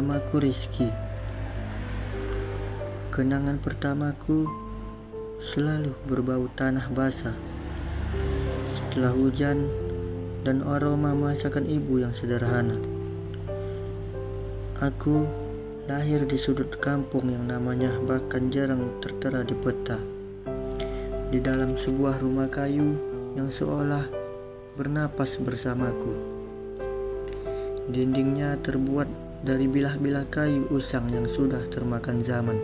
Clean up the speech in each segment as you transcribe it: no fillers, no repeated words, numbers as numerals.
Namaku Rizky. Kenangan pertamaku selalu berbau tanah basah setelah hujan dan aroma masakan ibu yang sederhana. Aku lahir di sudut kampung yang namanya bahkan jarang tertera di peta, di dalam sebuah rumah kayu yang seolah bernapas bersamaku. Dindingnya terbuat dari bilah-bilah kayu usang yang sudah termakan zaman.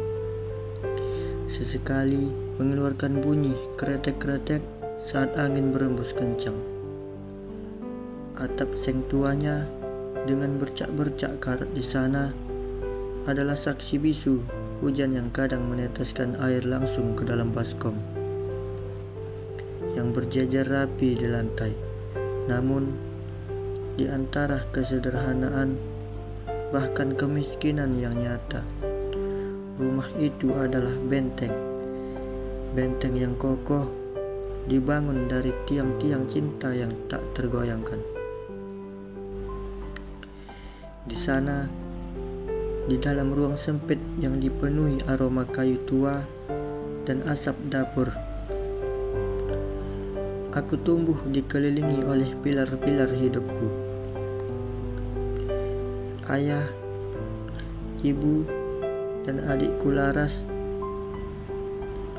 Sesekali mengeluarkan bunyi kretek-kretek saat angin berembus kencang. Atap seng tuanya dengan bercak-bercak karat di sana adalah saksi bisu hujan yang kadang meneteskan air langsung ke dalam baskom yang berjejer rapi di lantai. Namun di antara kesederhanaan bahkan kemiskinan yang nyata, rumah itu adalah benteng yang kokoh, dibangun dari tiang-tiang cinta yang tak tergoyangkan. Di sana, di dalam ruang sempit yang dipenuhi aroma kayu tua dan asap dapur, aku tumbuh dikelilingi oleh pilar-pilar hidupku. Ayah, ibu, dan adikku Laras.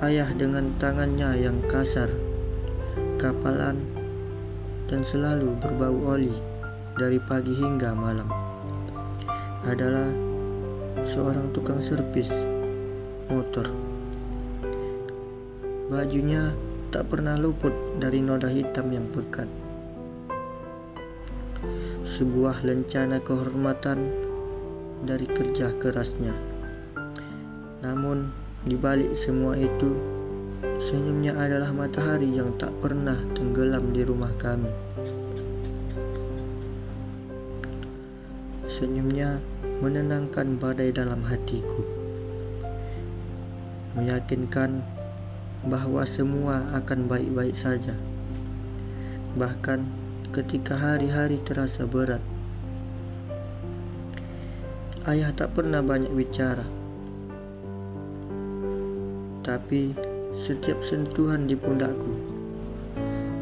Ayah dengan tangannya yang kasar, kapalan, dan selalu berbau oli dari pagi hingga malam, adalah seorang tukang servis motor. Bajunya tak pernah luput dari noda hitam yang pekat. Sebuah lencana kehormatan dari kerja kerasnya. Namun di balik semua itu, senyumnya adalah matahari yang tak pernah tenggelam di rumah kami. Senyumnya menenangkan badai dalam hatiku, meyakinkan bahwa semua akan baik-baik saja, bahkan ketika hari-hari terasa berat. Ayah tak pernah banyak bicara, tapi setiap sentuhan di pundakku,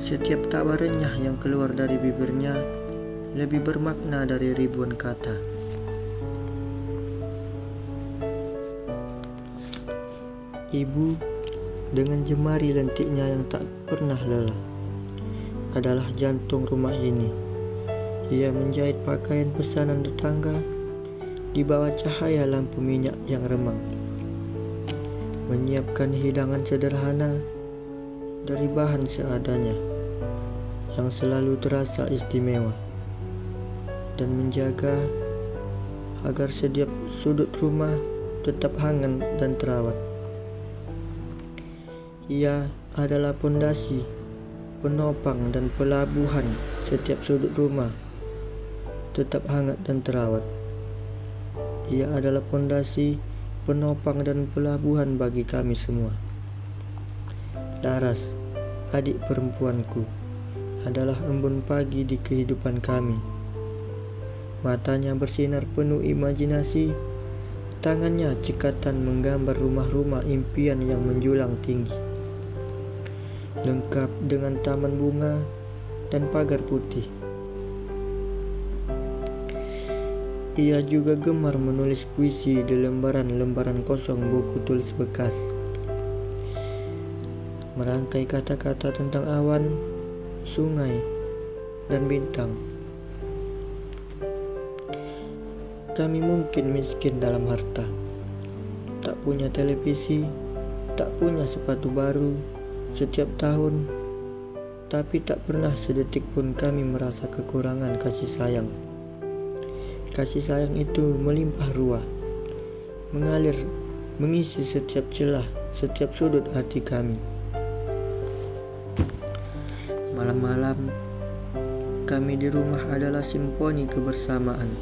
setiap tawa renyah yang keluar dari bibirnya lebih bermakna dari ribuan kata. Ibu dengan jemari lentiknya yang tak pernah lelah adalah jantung rumah ini. Ia menjahit pakaian pesanan tetangga di bawah cahaya lampu minyak yang remang, menyiapkan hidangan sederhana dari bahan seadanya yang selalu terasa istimewa, dan menjaga agar setiap sudut rumah tetap hangat dan terawat. Ia adalah pondasi, penopang, dan pelabuhan setiap sudut rumah tetap hangat dan terawat. Ia adalah pondasi, penopang, dan pelabuhan bagi kami semua. Laras, adik perempuanku, adalah embun pagi di kehidupan kami. Matanya bersinar penuh imajinasi, tangannya cekatan menggambar rumah-rumah impian yang menjulang tinggi, lengkap dengan taman bunga dan pagar putih. Ia juga gemar menulis puisi di lembaran-lembaran kosong buku tulis bekas, merangkai kata-kata tentang awan, sungai, dan bintang. Kami mungkin miskin dalam harta, tak punya televisi, tak punya sepatu baru setiap tahun, tapi tak pernah sedetik pun kami merasa kekurangan kasih sayang. Kasih sayang itu melimpah ruah, mengalir, mengisi setiap celah, setiap sudut hati kami. Malam-malam kami di rumah adalah simfoni kebersamaan.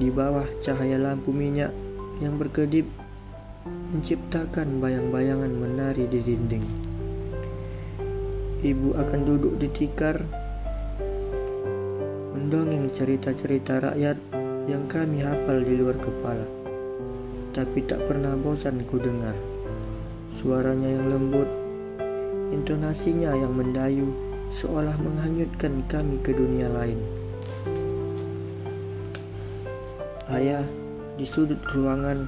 Di bawah cahaya lampu minyak yang berkedip, menciptakan bayang-bayangan menari di dinding. Ibu akan duduk di tikar, mendongeng cerita-cerita rakyat yang kami hafal di luar kepala. Tapi tak pernah bosan ku dengar. Suaranya yang lembut, intonasinya yang mendayu, seolah menghanyutkan kami ke dunia lain. Ayah di sudut ruangan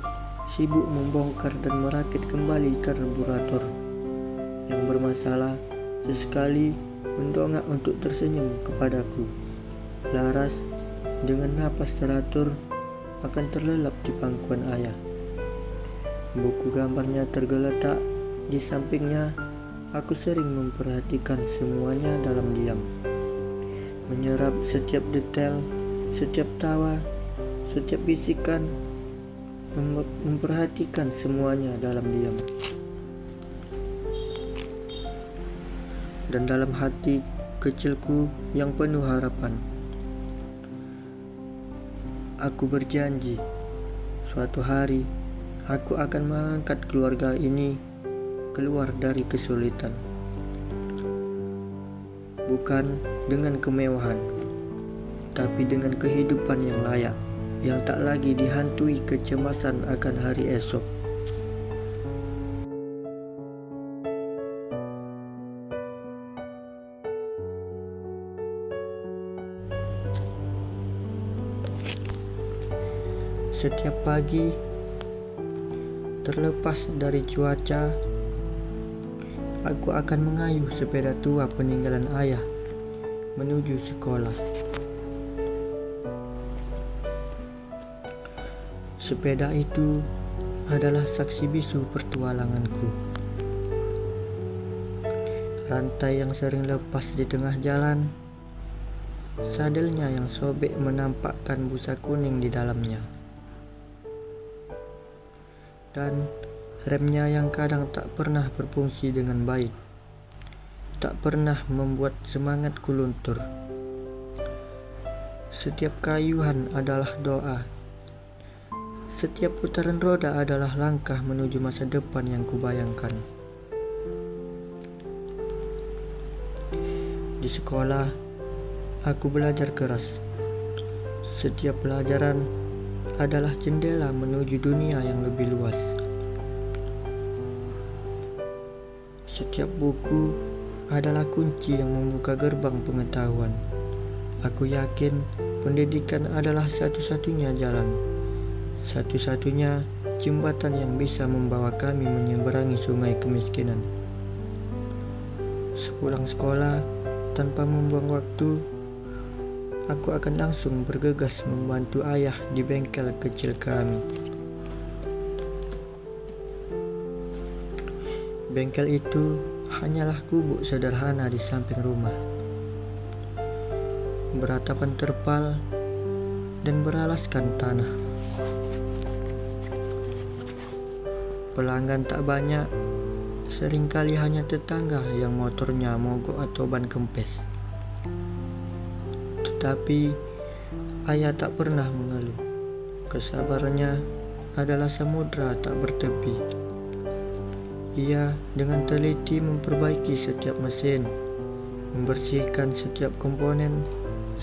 sibuk membongkar dan merakit kembali karburator yang bermasalah, sesekali mendongak untuk tersenyum kepadaku. Laras dengan napas teratur akan terlelap di pangkuan ayah. Buku gambarnya tergeletak di sampingnya. Aku sering memperhatikan semuanya dalam diam, menyerap setiap detail, setiap tawa, setiap bisikan, memperhatikan semuanya dalam diam. Dan dalam hati kecilku yang penuh harapan, aku berjanji suatu hari aku akan mengangkat keluarga ini keluar dari kesulitan. Bukan dengan kemewahan, tapi dengan kehidupan yang layak, yang tak lagi dihantui kecemasan akan hari esok. Setiap pagi, terlepas dari cuaca, aku akan mengayuh sepeda tua peninggalan ayah menuju sekolah. Sepeda itu adalah saksi bisu pertualanganku. Rantai yang sering lepas di tengah jalan, sadelnya yang sobek menampakkan busa kuning di dalamnya, dan remnya yang kadang tak pernah berfungsi dengan baik, tak pernah membuat semangatku luntur. Setiap kayuhan adalah doa. Setiap putaran roda adalah langkah menuju masa depan yang kubayangkan. Di sekolah, aku belajar keras. Setiap pelajaran adalah jendela menuju dunia yang lebih luas. Setiap buku adalah kunci yang membuka gerbang pengetahuan. Aku yakin pendidikan adalah satu-satunya jalan, satu-satunya jembatan yang bisa membawa kami menyeberangi sungai kemiskinan. Sepulang sekolah, tanpa membuang waktu, aku akan langsung bergegas membantu ayah di bengkel kecil kami. Bengkel itu hanyalah gubuk sederhana di samping rumah, beratapan terpal dan beralaskan tanah. Pelanggan tak banyak, seringkali hanya tetangga yang motornya mogok atau ban kempes. Tetapi ayah tak pernah mengeluh. Kesabarannya adalah samudra tak bertepi. Ia dengan teliti memperbaiki setiap mesin, membersihkan setiap komponen,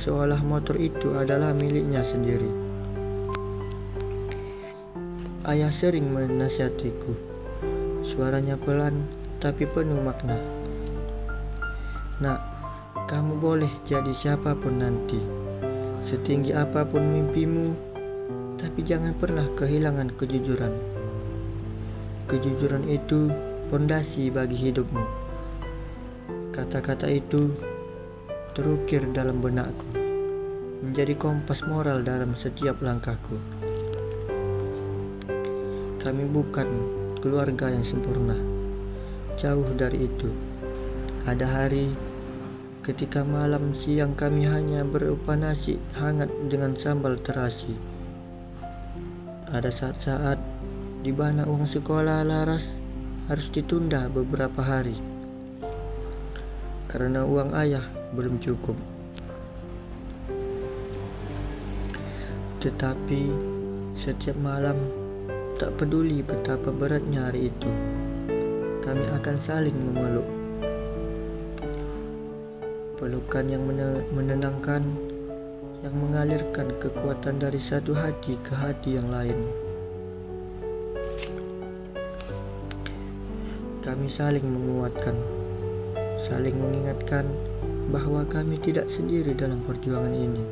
seolah motor itu adalah miliknya sendiri. Ayah sering menasihatiku. Suaranya pelan tapi penuh makna. Nak, kamu boleh jadi siapapun nanti, setinggi apapun mimpimu, tapi jangan pernah kehilangan kejujuran. Kejujuran itu fondasi bagi hidupmu. Kata-kata itu terukir dalam benakku, menjadi kompas moral dalam setiap langkahku. Kami bukan keluarga yang sempurna, jauh dari itu. Ada hari ketika malam siang kami hanya berupa nasi hangat dengan sambal terasi. Ada saat-saat di mana uang sekolah Laras harus ditunda beberapa hari karena uang ayah belum cukup. Tetapi setiap malam, tak peduli betapa beratnya hari itu, kami akan saling memeluk. Pelukan yang menenangkan, yang mengalirkan kekuatan dari satu hati ke hati yang lain. Kami saling menguatkan, saling mengingatkan bahwa kami tidak sendiri dalam perjuangan ini,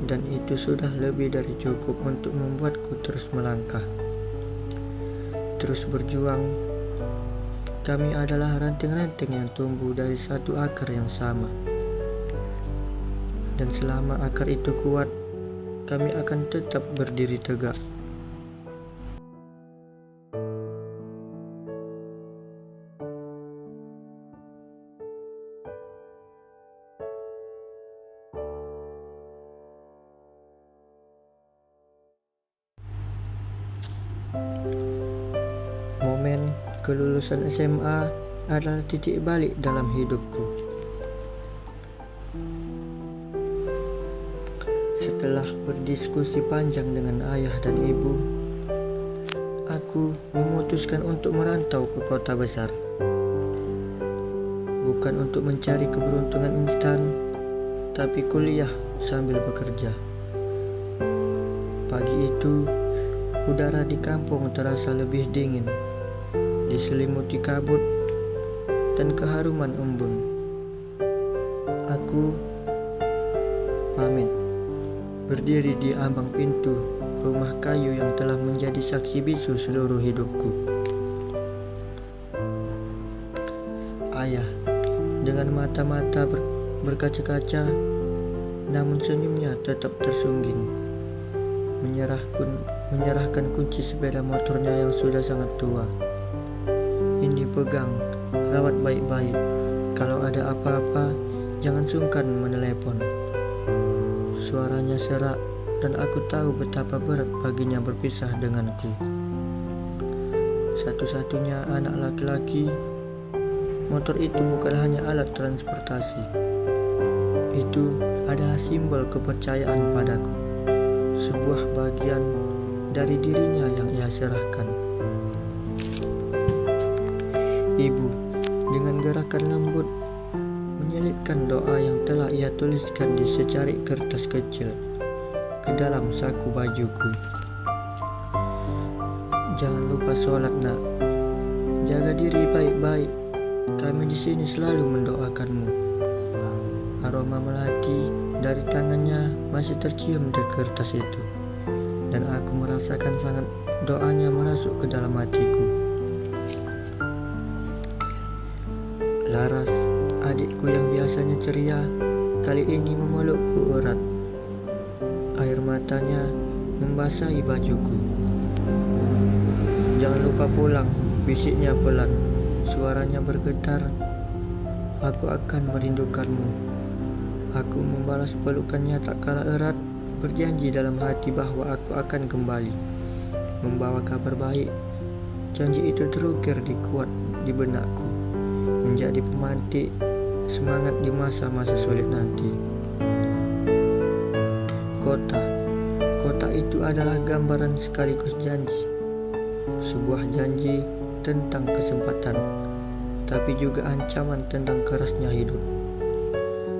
dan itu sudah lebih dari cukup untuk membuatku terus melangkah, terus berjuang. Kami adalah ranting-ranting yang tumbuh dari satu akar yang sama, dan selama akar itu kuat, kami akan tetap berdiri tegak. Momen kelulusan SMA adalah titik balik dalam hidupku. Setelah berdiskusi panjang dengan ayah dan ibu, aku memutuskan untuk merantau ke kota besar. Bukan untuk mencari keberuntungan instan, tapi kuliah sambil bekerja. Pagi itu, udara di kampung terasa lebih dingin, diselimuti kabut dan keharuman embun. Aku pamit, berdiri di ambang pintu rumah kayu yang telah menjadi saksi bisu seluruh hidupku. Ayah, dengan mata-mata berkaca-kaca, namun senyumnya tetap tersungging, menyerahkan kunci sepeda motornya yang sudah sangat tua. Ini pegang, rawat baik-baik. Kalau ada apa-apa, jangan sungkan menelepon. Suaranya serak dan aku tahu betapa berat baginya berpisah denganku. Satu-satunya anak laki-laki, motor itu bukan hanya alat transportasi. Itu adalah simbol kepercayaan padaku, sebuah bagian dari dirinya yang ia serahkan. Ibu dengan gerakan lembut menyelipkan doa yang telah ia tuliskan di secarik kertas kecil ke dalam saku bajuku. Jangan lupa sholat, nak. Jaga diri baik-baik. Kami di sini selalu mendoakanmu. Aroma melati dari tangannya masih tercium di kertas itu, dan aku merasakan sangat doanya merasuk ke dalam hatiku. Laras, adikku yang biasanya ceria, kali ini memelukku erat. Air matanya membasahi bajuku. Jangan lupa pulang, bisiknya pelan. Suaranya bergetar. Aku akan merindukanmu. Aku membalas pelukannya tak kalah erat, berjanji dalam hati bahwa aku akan kembali, membawa kabar baik. Janji itu terukir kuat di benakku, menjadi pemantik semangat di masa-masa sulit nanti. Kota itu adalah gambaran sekaligus janji. Sebuah janji tentang kesempatan, tapi juga ancaman tentang kerasnya hidup.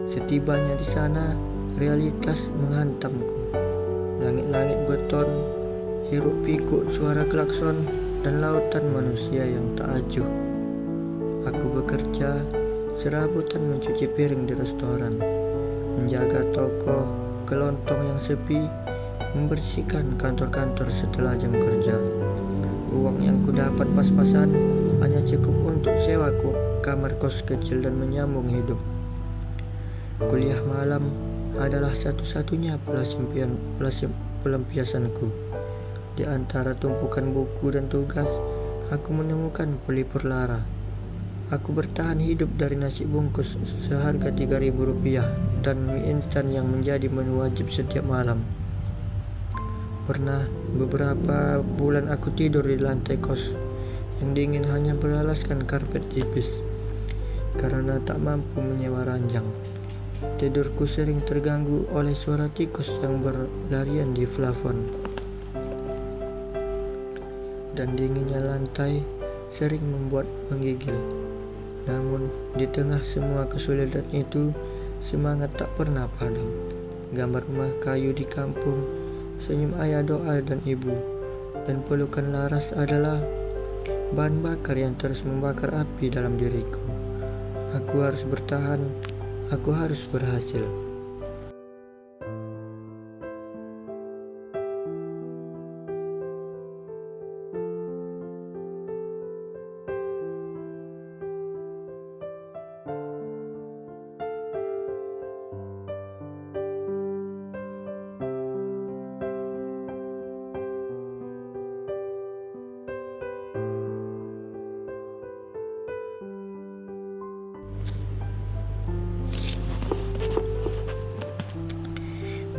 Setibanya di sana, realitas menghantamku. Langit-langit beton, hiruk pikuk suara klakson, dan lautan manusia yang tak acuh. Aku bekerja serabutan mencuci piring di restoran, menjaga toko kelontong yang sepi, membersihkan kantor-kantor setelah jam kerja. Uang yang kudapat pas-pasan hanya cukup untuk sewa kamar kos kecil dan menyambung hidup. Kuliah malam adalah satu-satunya pelampiasanku. Di antara tumpukan buku dan tugas, aku menemukan pelipur lara. Aku bertahan hidup dari nasi bungkus seharga Rp3.000 dan mie instan yang menjadi menu wajib setiap malam. Pernah beberapa bulan aku tidur di lantai kos yang dingin hanya beralaskan karpet tipis karena tak mampu menyewa ranjang. Tidurku sering terganggu oleh suara tikus yang berlarian di plafon, dan dinginnya lantai sering membuat menggigil. Namun di tengah semua kesulitan itu, semangat tak pernah padam. gambar rumah kayu di kampung, senyum ayah, doa dan ibu, dan pelukan Laras adalah bahan bakar yang terus membakar api dalam diriku. Aku harus bertahan, aku harus berhasil.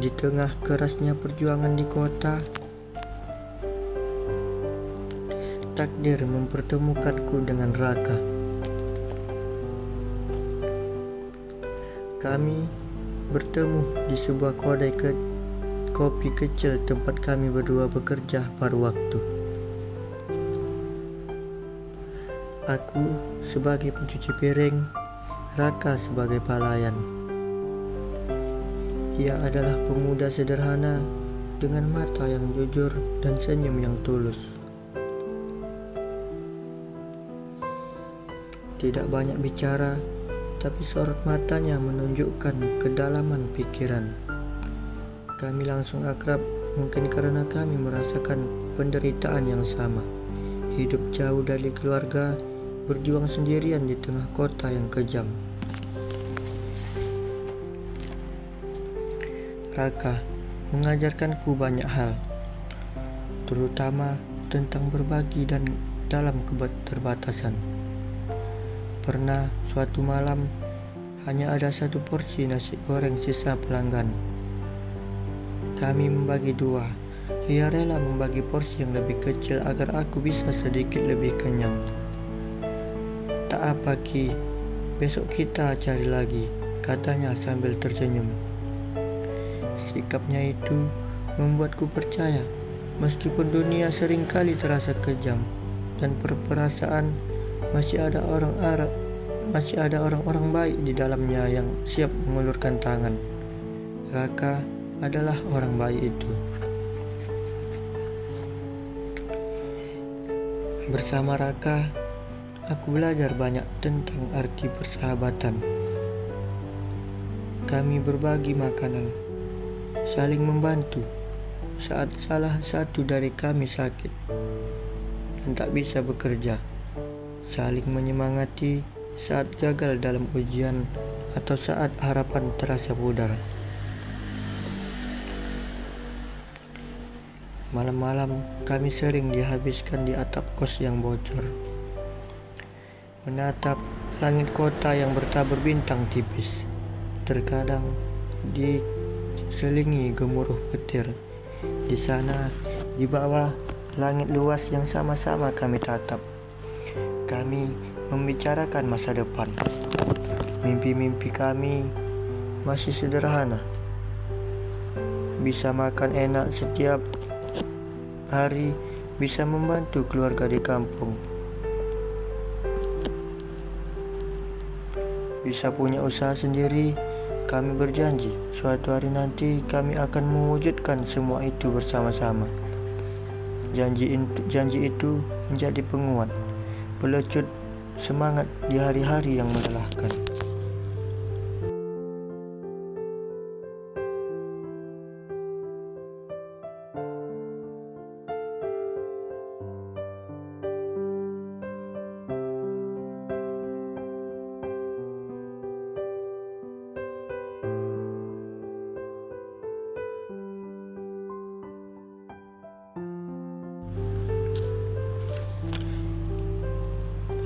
Di tengah kerasnya perjuangan di kota, takdir mempertemukanku dengan Raka. Kami bertemu di sebuah kedai kopi kecil tempat kami berdua bekerja paruh waktu. Aku sebagai pencuci piring, Raka sebagai pelayan. Ia adalah pemuda sederhana dengan mata yang jujur dan senyum yang tulus. Tidak banyak bicara, tapi sorot matanya menunjukkan kedalaman pikiran. Kami langsung akrab, mungkin karena kami merasakan penderitaan yang sama. Hidup jauh dari keluarga, berjuang sendirian di tengah kota yang kejam. Raka mengajarkanku banyak hal, terutama tentang berbagi dan dalam keterbatasan. Pernah suatu malam hanya ada satu porsi nasi goreng sisa pelanggan. Kami membagi dua. Ia rela membagi porsi yang lebih kecil agar aku bisa sedikit lebih kenyang. Tak apa Ki, besok kita cari lagi, katanya sambil tersenyum. Sikapnya itu membuatku percaya, meskipun dunia seringkali terasa kejam dan perasaan masih ada orang-orang baik di dalamnya yang siap mengulurkan tangan. Raka adalah orang baik itu. Bersama Raka, aku belajar banyak tentang arti persahabatan. Kami berbagi makanan, saling membantu saat salah satu dari kami sakit dan tak bisa bekerja, saling menyemangati saat gagal dalam ujian atau saat harapan terasa pudar. Malam-malam kami sering dihabiskan di atap kos yang bocor, menatap langit kota yang bertabur bintang tipis. Terkadang diselingi gemuruh petir. Di sana, di bawah langit luas yang sama-sama kami tatap, kami membicarakan masa depan. Mimpi-mimpi kami masih sederhana. Bisa makan enak setiap hari, bisa membantu keluarga di kampung, bisa punya usaha sendiri. Kami berjanji suatu hari nanti kami akan mewujudkan semua itu bersama-sama. Janji itu menjadi penguat, pelecut semangat di hari-hari yang melelahkan.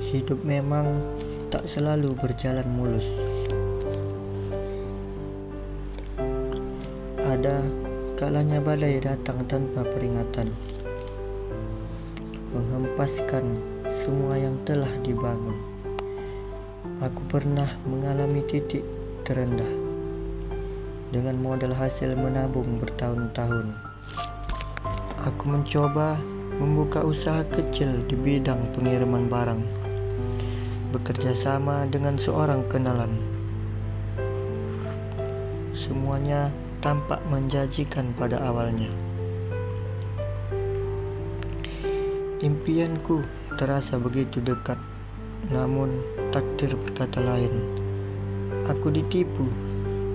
Hidup memang tak selalu berjalan mulus. Ada kalanya badai datang tanpa peringatan, menghempaskan semua yang telah dibangun. Aku pernah mengalami titik terendah dengan modal hasil menabung bertahun-tahun. Aku mencoba membuka usaha kecil di bidang pengiriman barang, bekerja sama dengan seorang kenalan. Semuanya tampak menjanjikan pada awalnya. Impianku terasa begitu dekat, namun takdir berkata lain. Aku ditipu.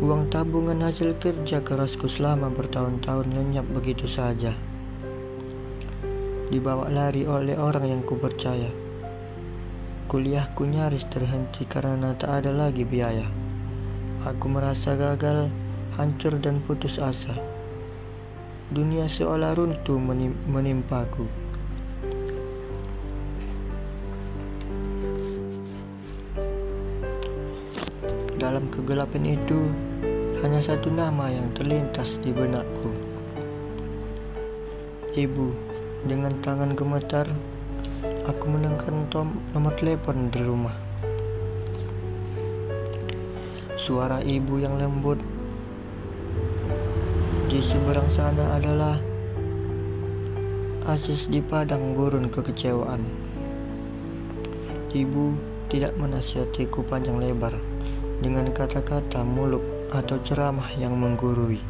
Uang tabungan hasil kerja kerasku selama bertahun-tahun lenyap begitu saja, dibawa lari oleh orang yang kupercaya. Kuliahku nyaris terhenti karena tak ada lagi biaya. Aku merasa gagal, hancur dan putus asa. Dunia seolah runtuh menimpaku. Dalam kegelapan itu, hanya satu nama yang terlintas di benakku. Ibu. Dengan tangan gemetar, aku menekan nomor telepon di rumah. Suara ibu yang lembut. Di seberang sana adalah Aziz di padang gurun kekecewaan. Ibu tidak menasihatiku panjang lebar dengan kata-kata muluk atau ceramah yang menggurui.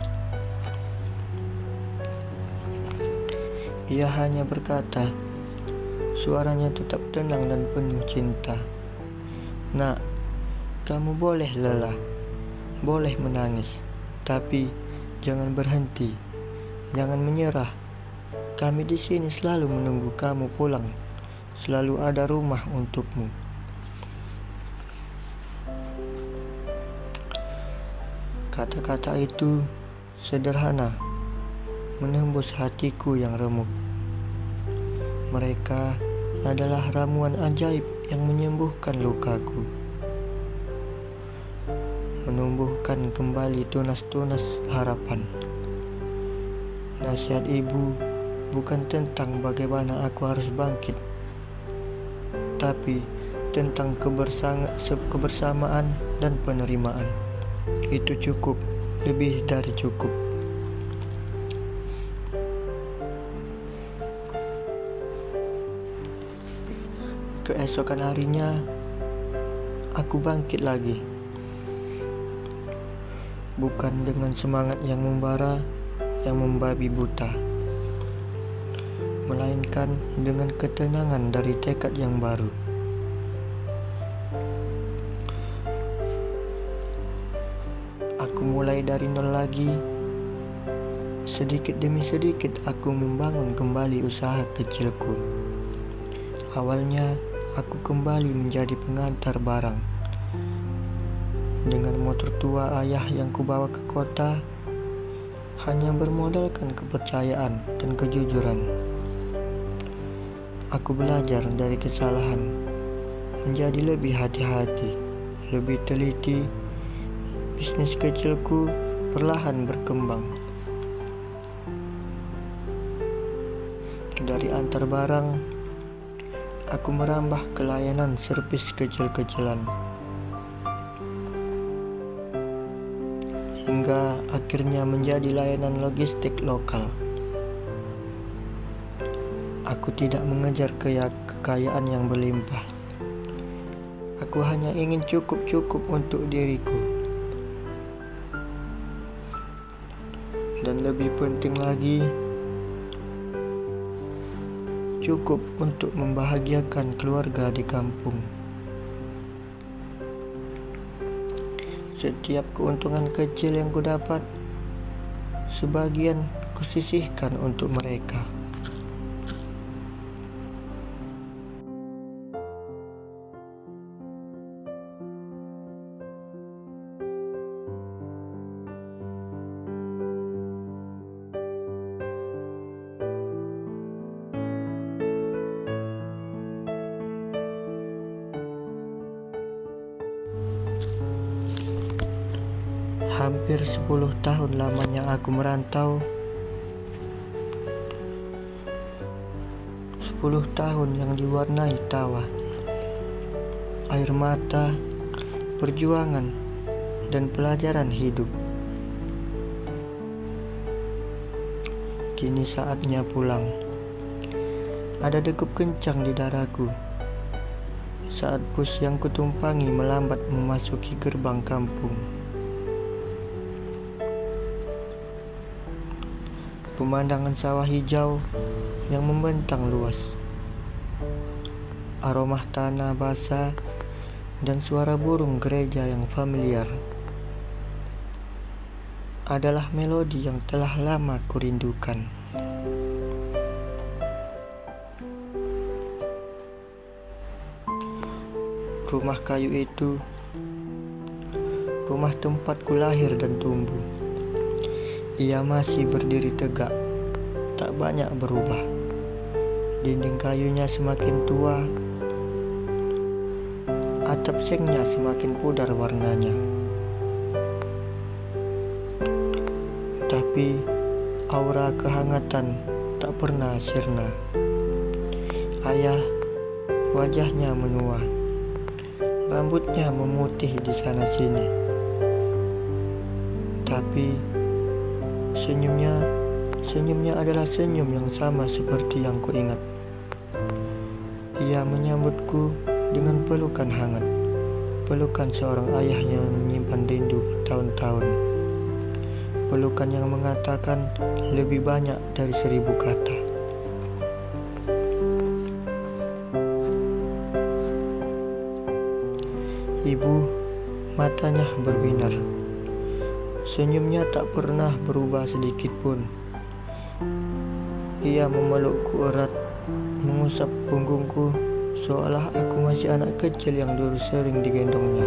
Ia hanya berkata, suaranya tetap tenang dan penuh cinta. Nak, kamu boleh lelah, boleh menangis, tapi jangan berhenti, jangan menyerah. Kami di sini selalu menunggu kamu pulang, selalu ada rumah untukmu. Kata-kata itu sederhana, menembus hatiku yang remuk. Mereka adalah ramuan ajaib yang menyembuhkan lukaku, menumbuhkan kembali tunas-tunas harapan. Nasihat ibu bukan tentang bagaimana aku harus bangkit, tapi tentang kebersamaan dan penerimaan. Itu cukup, lebih dari cukup. Keesokan harinya, aku bangkit lagi. Bukan dengan semangat yang membara, yang membabi buta, melainkan dengan ketenangan dari tekad yang baru. Aku mulai dari nol lagi. Sedikit demi sedikit aku membangun kembali usaha kecilku. Awalnya aku kembali menjadi pengantar barang. Dengan motor tua ayah yang kubawa ke kota, hanya bermodalkan kepercayaan dan kejujuran. Aku belajar dari kesalahan, menjadi lebih hati-hati, lebih teliti. Bisnis kecilku perlahan berkembang. Dari antar barang, aku merambah ke layanan servis kecil-kecilan. Hingga akhirnya menjadi layanan logistik lokal. Aku tidak mengejar kekayaan yang berlimpah. Aku hanya ingin cukup-cukup untuk diriku. Dan lebih penting lagi, cukup untuk membahagiakan keluarga di kampung. Setiap keuntungan kecil yang kudapat, sebagian kusisihkan untuk mereka. Hampir 10 tahun lamanya aku merantau. 10 tahun yang diwarnai tawa, air mata, perjuangan, dan pelajaran hidup. Kini saatnya pulang. Ada degup kencang di dadaku saat bus yang kutumpangi melambat memasuki gerbang kampung. pemandangan sawah hijau yang membentang luas, aroma tanah basah, dan suara burung gereja yang familiar adalah melodi yang telah lama kurindukan. Rumah kayu itu, rumah tempatku lahir dan tumbuh. Ia masih berdiri tegak, tak banyak berubah. Dinding kayunya semakin tua, atap sengnya semakin pudar warnanya. Tapi aura kehangatan tak pernah sirna. Ayah, wajahnya menua, rambutnya memutih di sana sini. Tapi senyumnya adalah senyum yang sama seperti yang kuingat. Ia menyambutku dengan pelukan hangat, pelukan seorang ayah yang menyimpan rindu bertahun-tahun. Pelukan yang mengatakan lebih banyak dari 1000 kata. Ibu, matanya berbinar. Senyumnya tak pernah berubah sedikit pun. Ia memelukku erat, mengusap punggungku seolah aku masih anak kecil yang dulu sering digendongnya.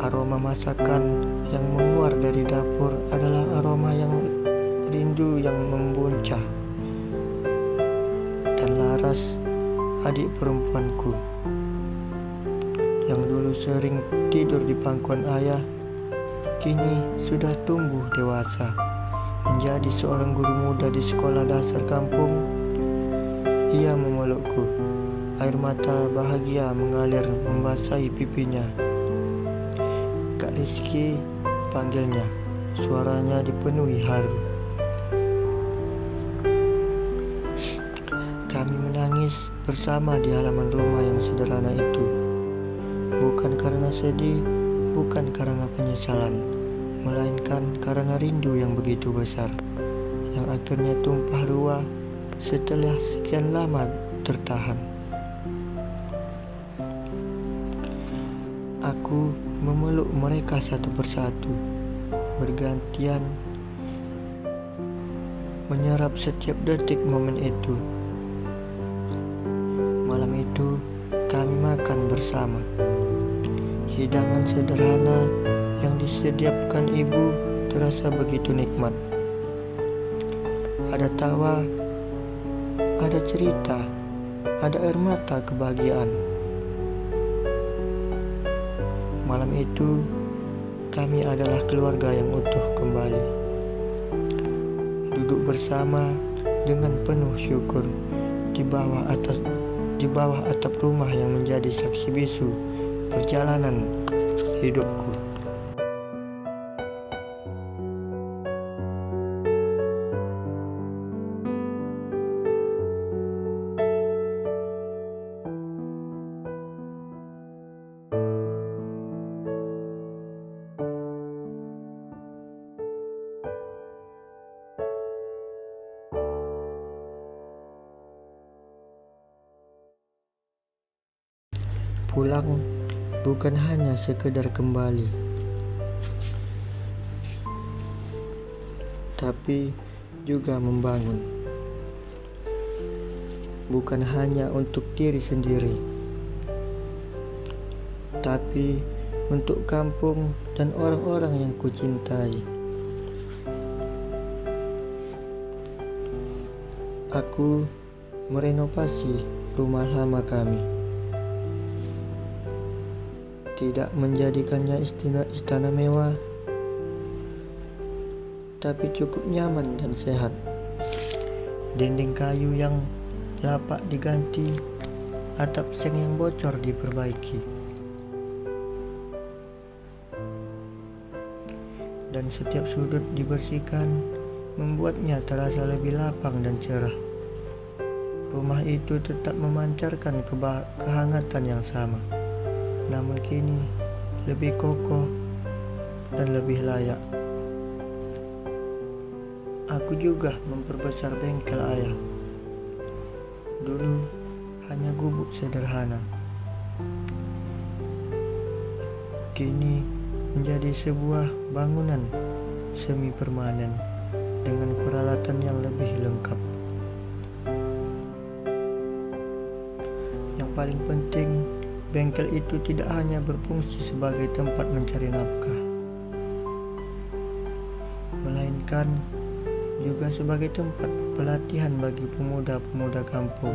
Aroma masakan yang menguar dari dapur adalah aroma yang rindu yang membuncah. Dan Laras, adik perempuanku, yang dulu sering tidur di pangkuan ayah, kini sudah tumbuh dewasa, menjadi seorang guru muda di sekolah dasar kampung. Ia memelukku, air mata bahagia mengalir membasahi pipinya. Kak Rizky, panggilnya, suaranya dipenuhi haru. Kami menangis bersama di halaman rumah yang sederhana itu. Bukan karena sedih, bukan karena penyesalan, melainkan karena rindu yang begitu besar, yang akhirnya tumpah ruah setelah sekian lama tertahan. Aku memeluk mereka satu persatu, bergantian menyerap setiap detik momen itu. Malam itu kami makan bersama. Hidangan sederhana yang disediakan ibu terasa begitu nikmat. Ada tawa, ada cerita, ada air mata kebahagiaan. Malam itu kami adalah keluarga yang utuh kembali. Duduk bersama dengan penuh syukur di bawah atap rumah yang menjadi saksi bisu perjalanan hidupku. Pulang bukan hanya sekedar kembali, tapi juga membangun. Bukan hanya untuk diri sendiri, tapi untuk kampung dan orang-orang yang kucintai. Aku merenovasi rumah lama kami. Tidak menjadikannya istana mewah, tapi cukup nyaman dan sehat. Dinding kayu yang lapak diganti, atap seng yang bocor diperbaiki, dan setiap sudut dibersihkan, membuatnya terasa lebih lapang dan cerah. Rumah itu tetap memancarkan kehangatan yang sama, namun kini lebih kokoh dan lebih layak. Aku juga memperbesar bengkel ayah. Dulu hanya gubuk sederhana, kini menjadi sebuah bangunan semi permanen dengan peralatan yang lebih lengkap. Yang paling penting, bengkel itu tidak hanya berfungsi sebagai tempat mencari nafkah, melainkan juga sebagai tempat pelatihan bagi pemuda-pemuda kampung.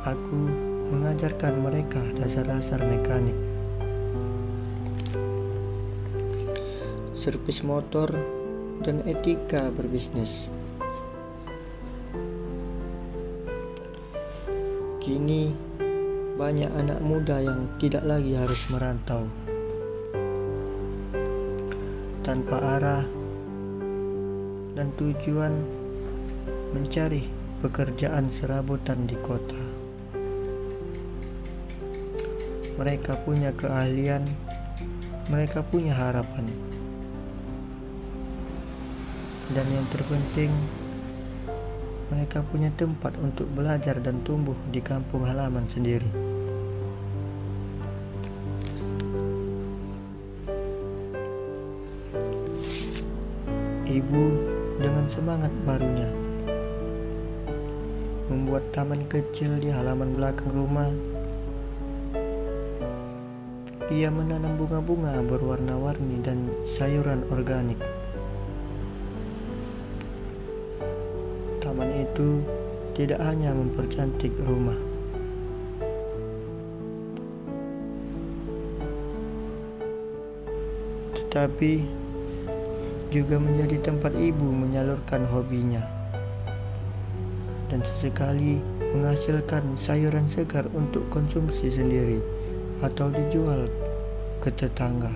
Aku mengajarkan mereka dasar-dasar mekanik, servis motor, dan etika berbisnis. Kini banyak anak muda yang tidak lagi harus merantau tanpa arah dan tujuan mencari pekerjaan serabutan di kota. Mereka punya keahlian, mereka punya harapan, dan yang terpenting, mereka punya tempat untuk belajar dan tumbuh di kampung halaman sendiri. Ibu dengan semangat barunya membuat taman kecil di halaman belakang rumah. Ia menanam bunga-bunga berwarna-warni dan sayuran organik. Taman itu tidak hanya mempercantik rumah, tetapi juga menjadi tempat ibu menyalurkan hobinya dan sesekali menghasilkan sayuran segar untuk konsumsi sendiri atau dijual ke tetangga.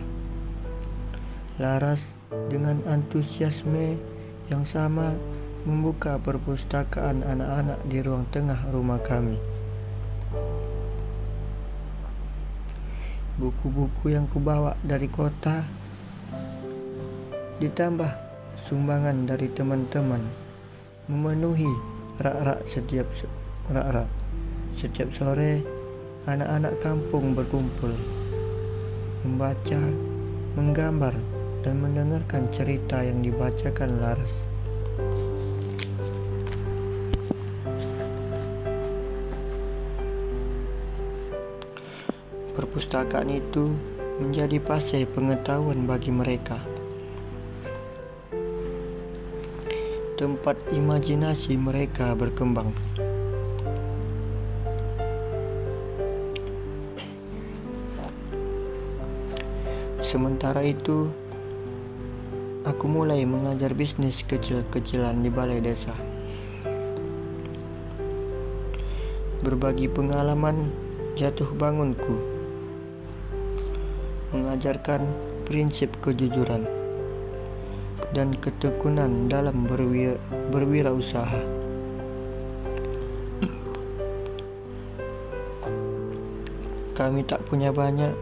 Laras dengan antusiasme yang sama membuka perpustakaan anak-anak di ruang tengah rumah kami. Buku-buku yang kubawa dari kota ditambah sumbangan dari teman-teman memenuhi rak-rak setiap sore. Anak-anak kampung berkumpul membaca, menggambar, dan mendengarkan cerita yang dibacakan Laras. Perpustakaan itu menjadi pasai pengetahuan bagi mereka, tempat imajinasi mereka berkembang. Sementara itu, aku mulai mengajar bisnis kecil-kecilan di balai desa. Berbagi pengalaman jatuh bangunku, mengajarkan prinsip kejujuran dan ketekunan dalam berwirausaha. Kami tak punya banyak,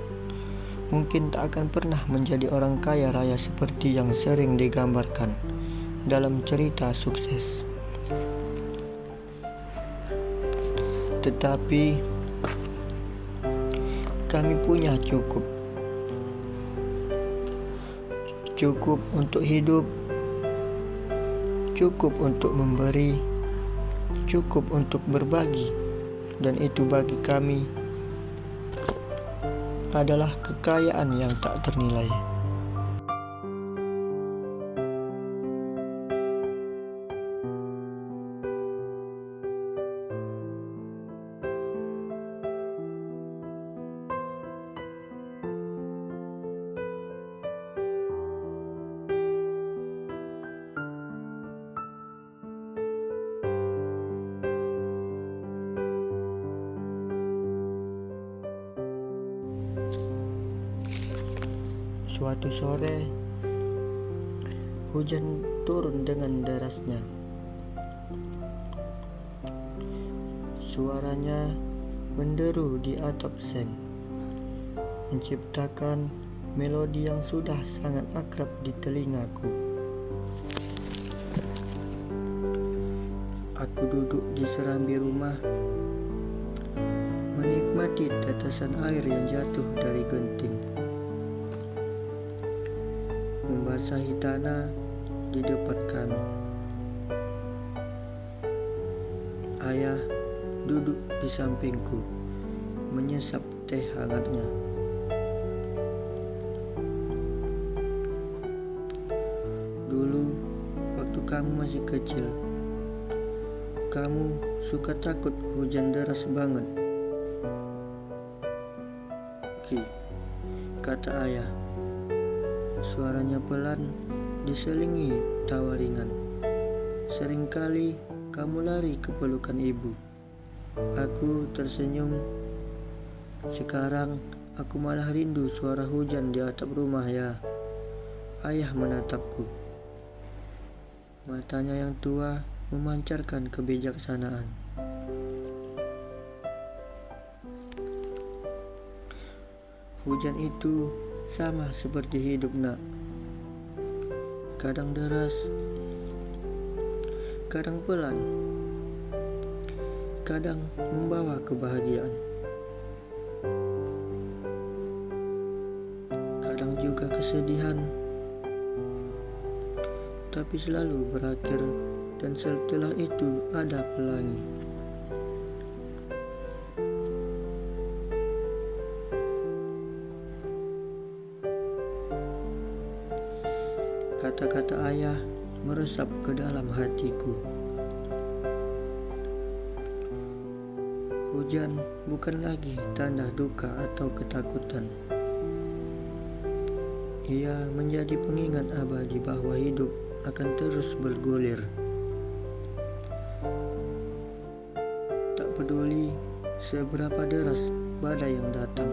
mungkin tak akan pernah menjadi orang kaya raya seperti yang sering digambarkan dalam cerita sukses. Tetapi kami punya cukup untuk hidup, cukup untuk memberi, cukup untuk berbagi, dan itu bagi kami adalah kekayaan yang tak ternilai. Suatu sore, hujan turun dengan derasnya. Suaranya menderu di atap seng, menciptakan melodi yang sudah sangat akrab di telingaku. Aku duduk di serambi rumah, menikmati tetesan air yang jatuh dari genting, membasahi tanah di depan kami. Ayah duduk di sampingku, menyesap teh hangatnya. Dulu, waktu kamu masih kecil, kamu suka takut hujan deras banget. Ki, kata ayah. Suaranya pelan, diselingi tawa ringan. Seringkali kamu lari ke pelukan ibu. Aku tersenyum. Sekarang aku malah rindu suara hujan di atap rumah ya. Ayah menatapku. Matanya yang tua memancarkan kebijaksanaan. Hujan itu sama seperti hidup, nak. Kadang deras, kadang pelan, kadang membawa kebahagiaan, kadang juga kesedihan, tapi selalu berakhir dan setelah itu ada pelangi. Kata-kata ayah meresap ke dalam hatiku. Hujan bukan lagi tanda duka atau ketakutan. Ia menjadi pengingat abadi bahwa hidup akan terus bergulir. Tak peduli seberapa deras badai yang datang.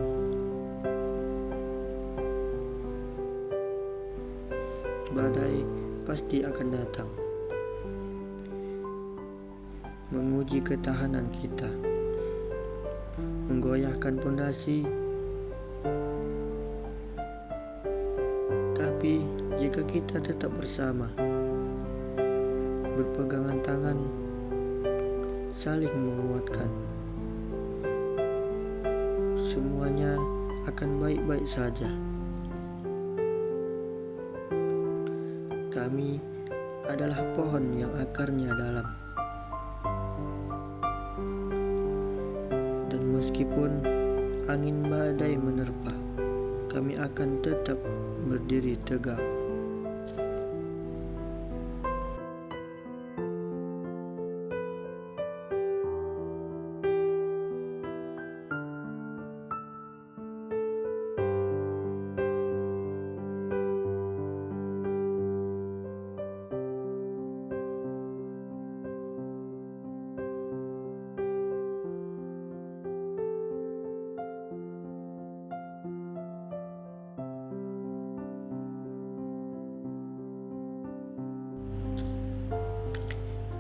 Badai pasti akan datang, menguji ketahanan kita, menggoyahkan pondasi. Tapi jika kita tetap bersama, berpegangan tangan, saling menguatkan, semuanya akan baik-baik saja. Kami adalah pohon yang akarnya dalam. Dan meskipun angin badai menerpa, kami akan tetap berdiri tegak.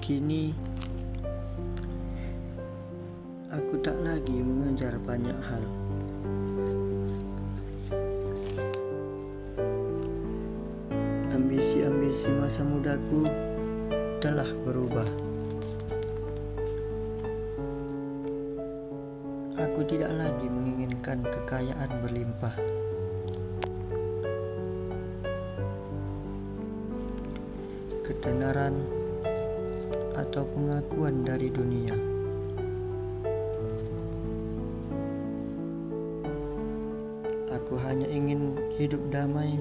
Kini, aku tak lagi mengejar banyak hal. Ambisi-ambisi masa mudaku telah berubah. Aku tidak lagi menginginkan kekayaan berlimpah. Ketenaran atau pengakuan dari dunia. Aku hanya ingin hidup damai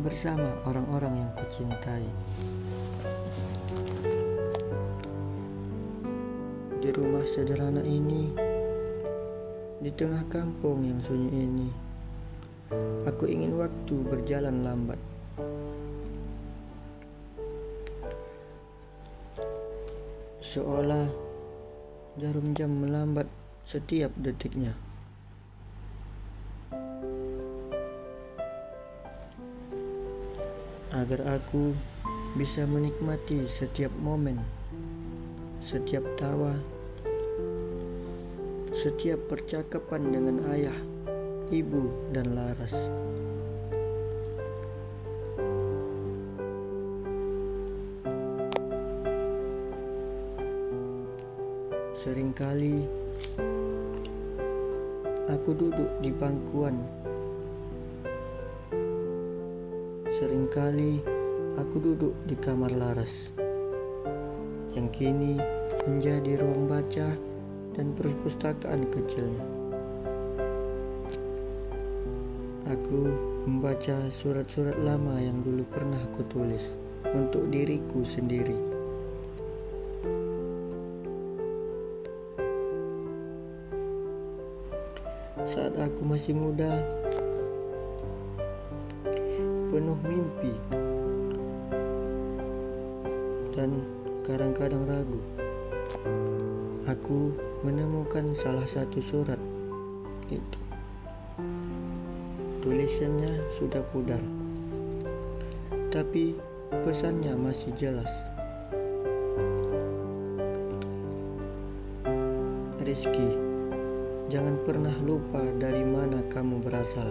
bersama orang-orang yang kucintai. Di rumah sederhana ini, di tengah kampung yang sunyi ini, aku ingin waktu berjalan lambat. Seolah jarum jam melambat setiap detiknya. Agar aku bisa menikmati setiap momen, setiap tawa, setiap percakapan dengan ayah Ibu dan Laras. Seringkali aku duduk di bangkuan. Seringkali aku duduk di kamar Laras, yang kini menjadi ruang baca dan perpustakaan kecilnya. Aku membaca surat-surat lama yang dulu pernah kutulis untuk diriku sendiri. Saat aku masih muda, penuh mimpi, dan kadang-kadang ragu, aku menemukan salah satu surat itu. Tulisannya sudah pudar, tapi pesannya masih jelas. Rizky, jangan pernah lupa dari mana kamu berasal.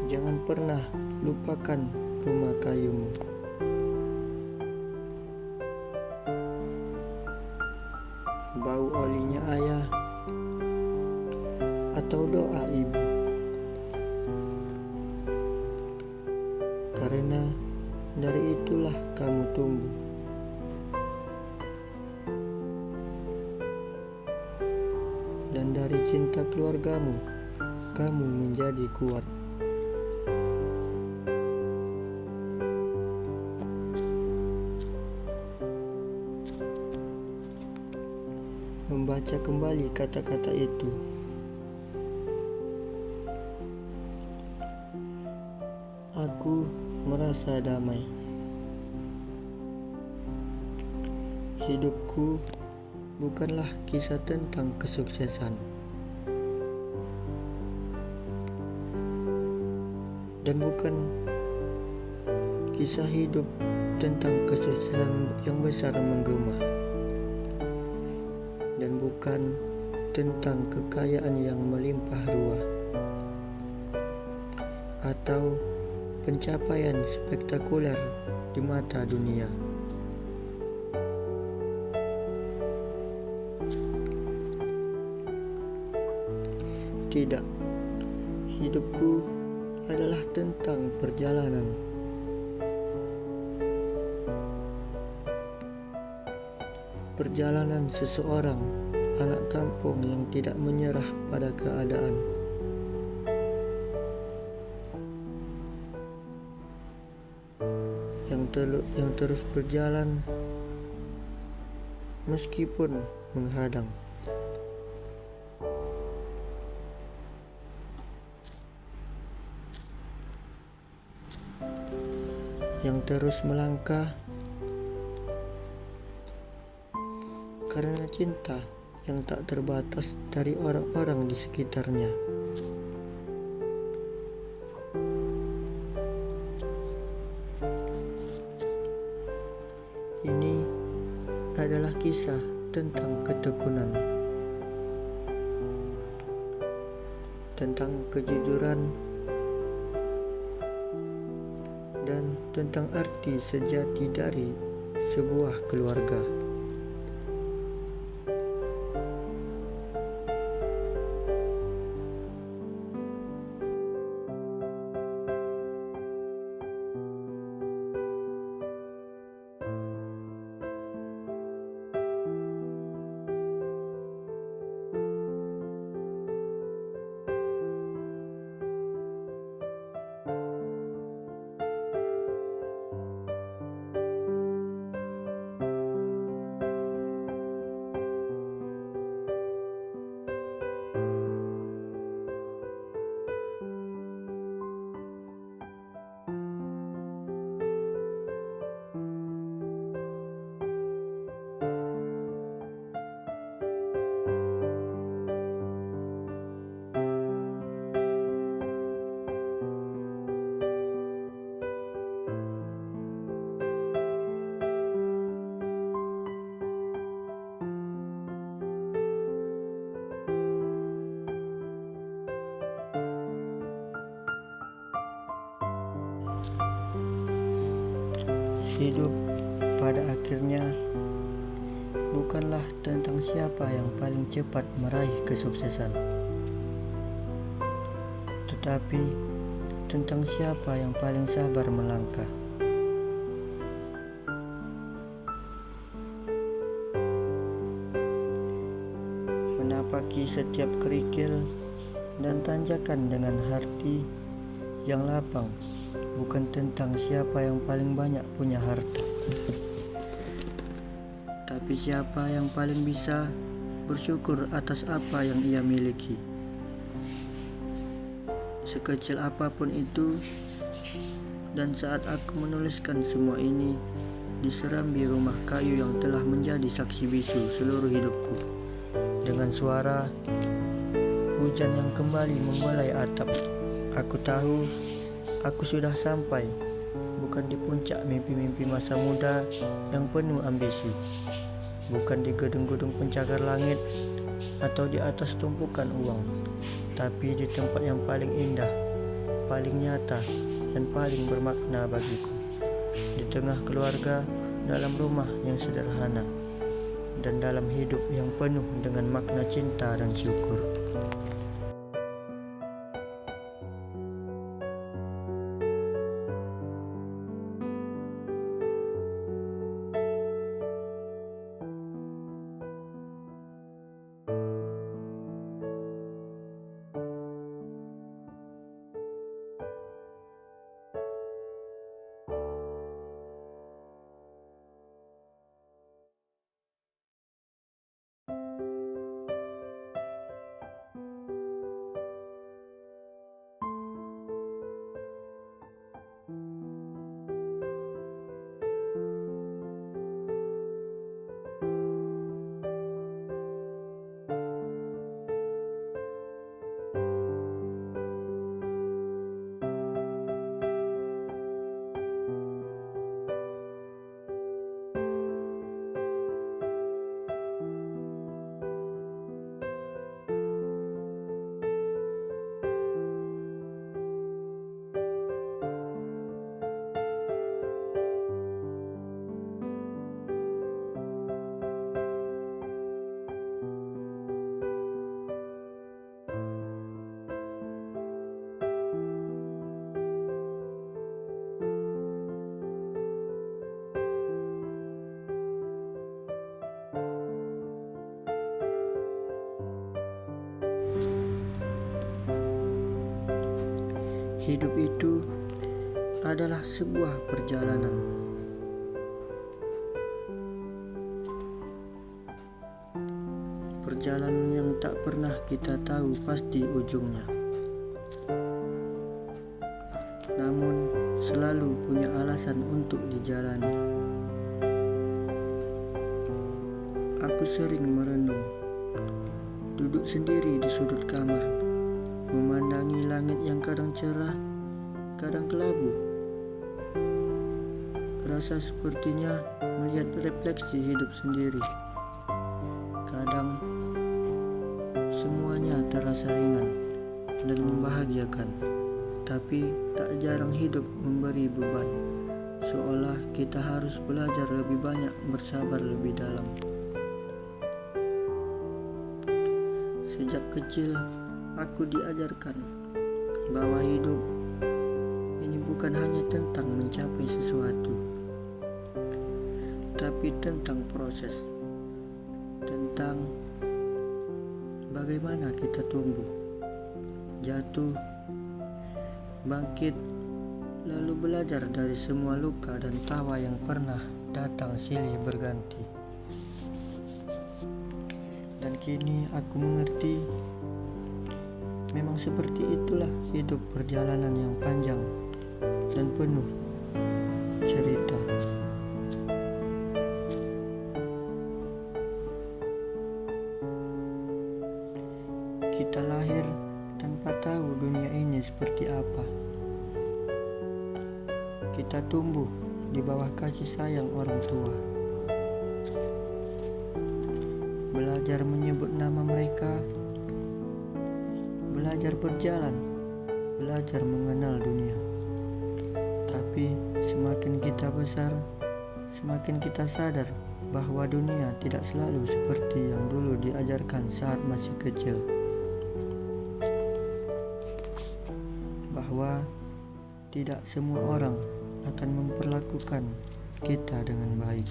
Jangan pernah lupakan rumah kayumu. Bau olinya ayah atau doa ibu. Karena dari itulah kamu tumbuh. Dan dari cinta keluargamu, kamu menjadi kuat. Membaca kembali kata-kata itu, aku merasa damai. Hidupku bukanlah kisah tentang kesuksesan, dan bukan kisah hidup tentang kesuksesan yang besar menggema, dan bukan tentang kekayaan yang melimpah ruah atau pencapaian spektakuler di mata dunia. Tidak, hidupku adalah tentang perjalanan. Perjalanan seseorang anak kampung yang tidak menyerah pada keadaan. Yang terus berjalan meskipun menghadang. Yang terus melangkah karena cinta yang tak terbatas dari orang-orang di sekitarnya. Ini adalah kisah tentang ketekunan, tentang kejujuran, dan tentang arti sejati dari sebuah keluarga. Hidup pada akhirnya bukanlah tentang siapa yang paling cepat meraih kesuksesan, tetapi tentang siapa yang paling sabar melangkah. Menapaki setiap kerikil dan tanjakan dengan hati yang lapang, bukan tentang siapa yang paling banyak punya harta, tapi siapa yang paling bisa bersyukur atas apa yang ia miliki. Sekecil apapun itu, dan saat aku menuliskan semua ini di serambi rumah kayu yang telah menjadi saksi bisu seluruh hidupku, dengan suara hujan yang kembali menggulai atap, aku tahu aku sudah sampai, bukan di puncak mimpi-mimpi masa muda yang penuh ambisi, bukan di gedung-gedung pencakar langit atau di atas tumpukan uang, tapi di tempat yang paling indah, paling nyata, dan paling bermakna bagiku, di tengah keluarga, dalam rumah yang sederhana, dan dalam hidup yang penuh dengan makna cinta dan syukur. Hidup itu adalah sebuah perjalanan. Perjalanan yang tak pernah kita tahu pasti ujungnya. Namun selalu punya alasan untuk dijalani. Aku sering merenung, duduk sendiri di sudut kamar, memandangi langit yang kadang cerah, kadang kelabu. Rasa sepertinya melihat refleksi hidup sendiri. Kadang semuanya terasa ringan dan membahagiakan, tapi tak jarang hidup memberi beban, seolah kita harus belajar lebih banyak, bersabar lebih dalam. Sejak kecil aku diajarkan bahwa hidup ini bukan hanya tentang mencapai sesuatu, tapi tentang proses, tentang bagaimana kita tumbuh, jatuh, bangkit, lalu belajar dari semua luka dan tawa yang pernah datang silih berganti. Dan kini aku mengerti, memang seperti itulah hidup, perjalanan yang panjang dan penuh cerita. Kita lahir tanpa tahu dunia ini seperti apa. Kita tumbuh di bawah kasih sayang orang tua. Belajar menyebut nama mereka, belajar berjalan, belajar mengenal dunia. Tapi semakin kita besar, semakin kita sadar bahwa dunia tidak selalu seperti yang dulu diajarkan saat masih kecil. Bahwa tidak semua orang akan memperlakukan kita dengan baik.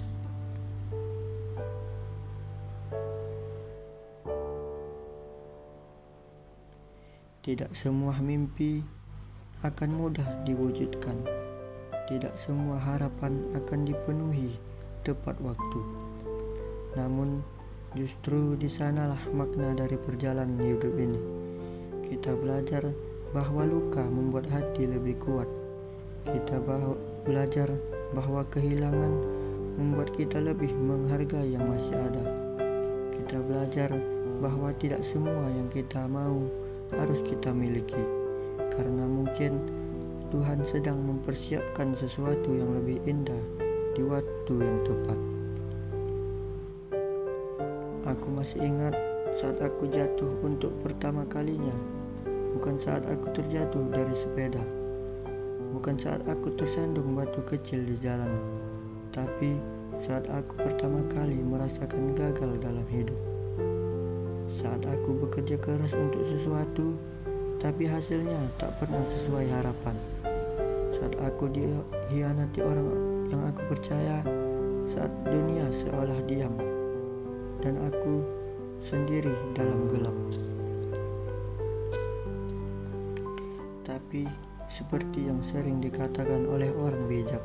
Tidak semua mimpi akan mudah diwujudkan. Tidak semua harapan akan dipenuhi tepat waktu. Namun justru di sanalah makna dari perjalanan hidup ini. Kita belajar bahwa luka membuat hati lebih kuat. Kita belajar bahwa kehilangan membuat kita lebih menghargai yang masih ada. Kita belajar bahwa tidak semua yang kita mau harus kita miliki, karena mungkin Tuhan sedang mempersiapkan sesuatu yang lebih indah di waktu yang tepat. Aku masih ingat saat aku jatuh untuk pertama kalinya. Bukan saat aku terjatuh dari sepeda, bukan saat aku tersandung batu kecil di jalan, tapi saat aku pertama kali merasakan gagal dalam hidup. Saat aku bekerja keras untuk sesuatu, tapi hasilnya tak pernah sesuai harapan. Saat aku dikhianati orang yang aku percaya, saat dunia seolah diam, dan aku sendiri dalam gelap. Tapi seperti yang sering dikatakan oleh orang bijak,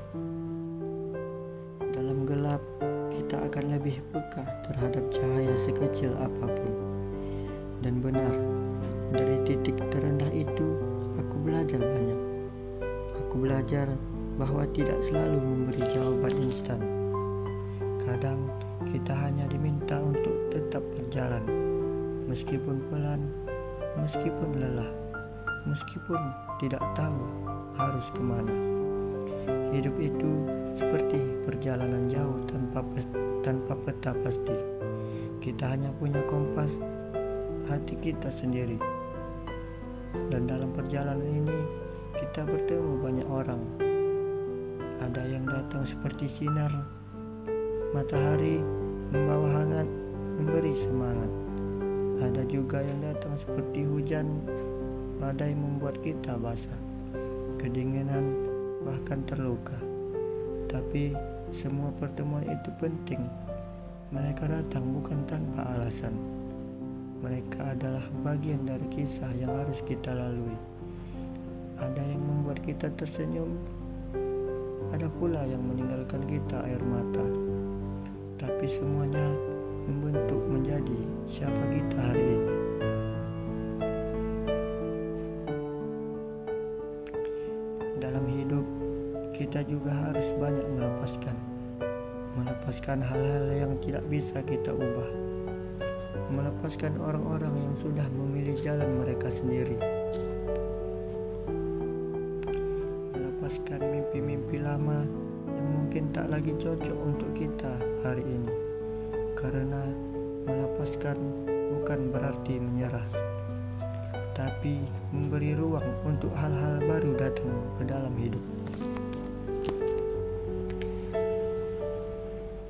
dalam gelap kita akan lebih peka terhadap cahaya sekecil apapun. Dan benar, dari titik terendah itu aku belajar banyak. Aku belajar bahwa tidak selalu memberi jawaban instan. Kadang kita hanya diminta untuk tetap berjalan, meskipun pelan, meskipun lelah, meskipun tidak tahu harus kemana. Hidup itu seperti perjalanan jauh tanpa peta pasti. Kita hanya punya kompas hati kita sendiri. Dan dalam perjalanan ini kita bertemu banyak orang. Ada yang datang seperti sinar matahari, membawa hangat, memberi semangat. Ada juga yang datang seperti hujan, badai membuat kita basah, kedinginan, bahkan terluka. Tapi semua pertemuan itu penting. Mereka datang bukan tanpa alasan. Mereka adalah bagian dari kisah yang harus kita lalui. Ada yang membuat kita tersenyum, ada pula yang meninggalkan kita air mata. Tapi semuanya membentuk menjadi siapa kita hari ini. Dalam hidup, kita juga harus banyak melepaskan hal-hal yang tidak bisa kita ubah, melepaskan orang-orang yang sudah memilih jalan mereka sendiri, melepaskan mimpi-mimpi lama yang mungkin tak lagi cocok untuk kita hari ini. Karena melepaskan bukan berarti menyerah, tapi memberi ruang untuk hal-hal baru datang ke dalam hidup.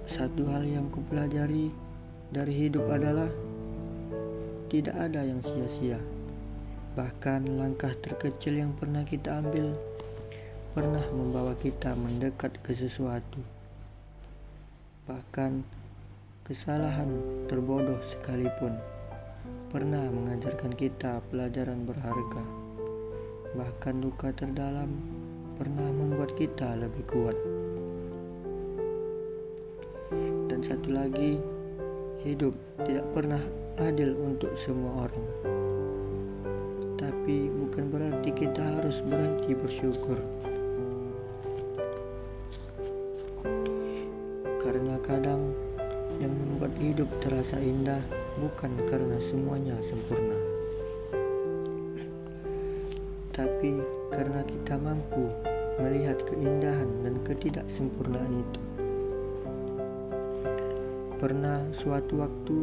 Satu hal yang kupelajari dari hidup adalah tidak ada yang sia-sia. Bahkan langkah terkecil yang pernah kita ambil pernah membawa kita mendekat ke sesuatu. Bahkan kesalahan terbodoh sekalipun pernah mengajarkan kita pelajaran berharga. Bahkan luka terdalam pernah membuat kita lebih kuat. Dan satu lagi, hidup tidak pernah adil untuk semua orang. Tapi bukan berarti kita harus berhenti bersyukur. Karena kadang yang membuat hidup terasa indah bukan karena semuanya sempurna, tapi karena kita mampu melihat keindahan dan ketidaksempurnaan itu. Pernah suatu waktu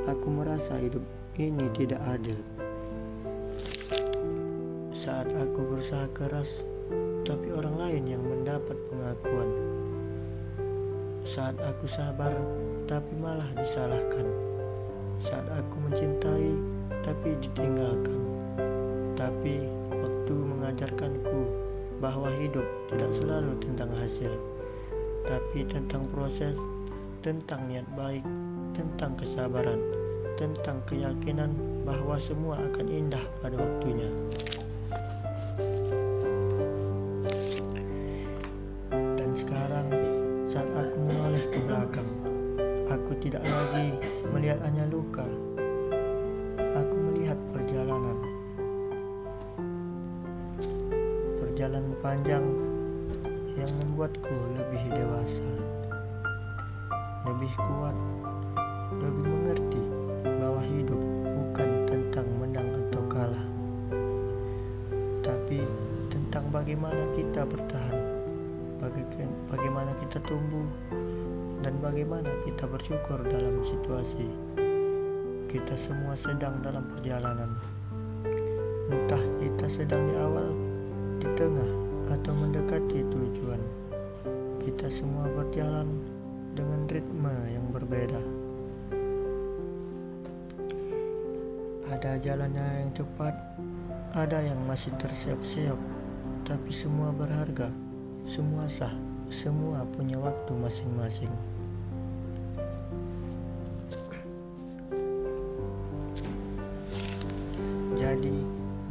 aku merasa hidup ini tidak adil. Saat aku berusaha keras, tapi orang lain yang mendapat pengakuan. Saat aku sabar, tapi malah disalahkan. Saat aku mencintai, tapi ditinggalkan. Tapi waktu mengajarkanku bahwa hidup tidak selalu tentang hasil, tapi tentang proses, tentang niat baik, tentang kesabaran, tentang keyakinan bahwa semua akan indah pada waktunya. Dan sekarang, saat aku menoleh ke belakang, aku tidak lagi melihat hanya luka. Aku melihat perjalanan panjang yang membuatku lebih dewasa, lebih kuat, lebih mengerti bahwa hidup bukan tentang menang atau kalah, tapi tentang bagaimana kita bertahan, bagaimana kita tumbuh, dan bagaimana kita bersyukur dalam situasi. Kita semua sedang dalam perjalanan, entah kita sedang di awal, di tengah, atau mendekati tujuan. Kita semua berjalan dengan ritme yang berbeda. Ada jalannya yang cepat, ada yang masih terseok-seok, tapi semua berharga, semua sah, semua punya waktu masing-masing. Jadi,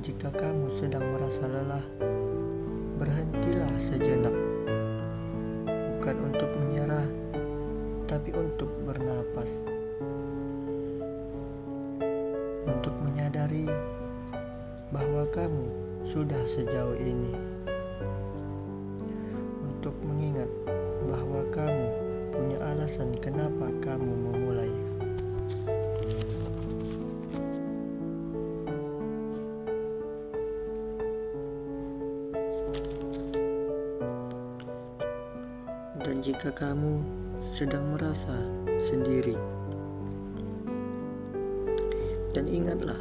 jika kamu sedang merasa lelah, berhentilah sejenak, bukan untuk menyerah, tapi untuk bernapas, untuk menyadari bahwa kamu sudah sejauh ini, untuk mengingat bahwa kamu punya alasan kenapa kamu memulai. Dan jika kamu sedang merasa sendiri, dan ingatlah,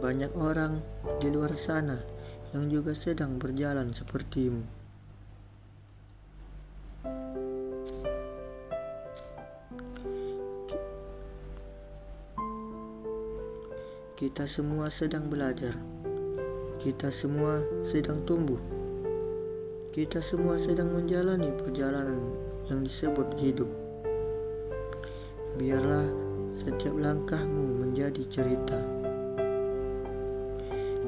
banyak orang di luar sana yang juga sedang berjalan sepertimu. Kita semua sedang belajar, kita semua sedang tumbuh, kita semua sedang menjalani perjalanan yang disebut hidup. Biarlah setiap langkahmu menjadi cerita,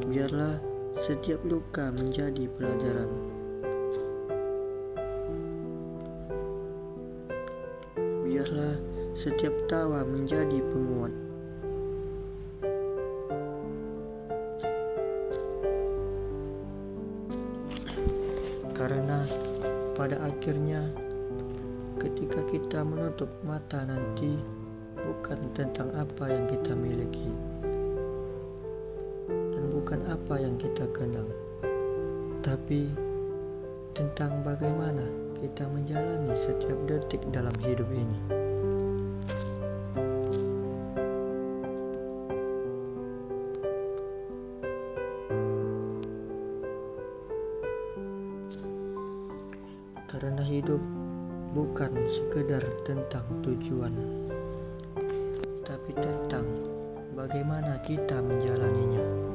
biarlah setiap luka menjadi pelajaran, biarlah setiap tawa menjadi penguat. Karena pada akhirnya ketika kita menutup mata nanti, bukan tentang apa yang kita miliki dan bukan apa yang kita kenal, tapi tentang bagaimana kita menjalani setiap detik dalam hidup ini. Karena hidup bukan sekedar tentang tujuan, tapi tentang bagaimana kita menjalaninya.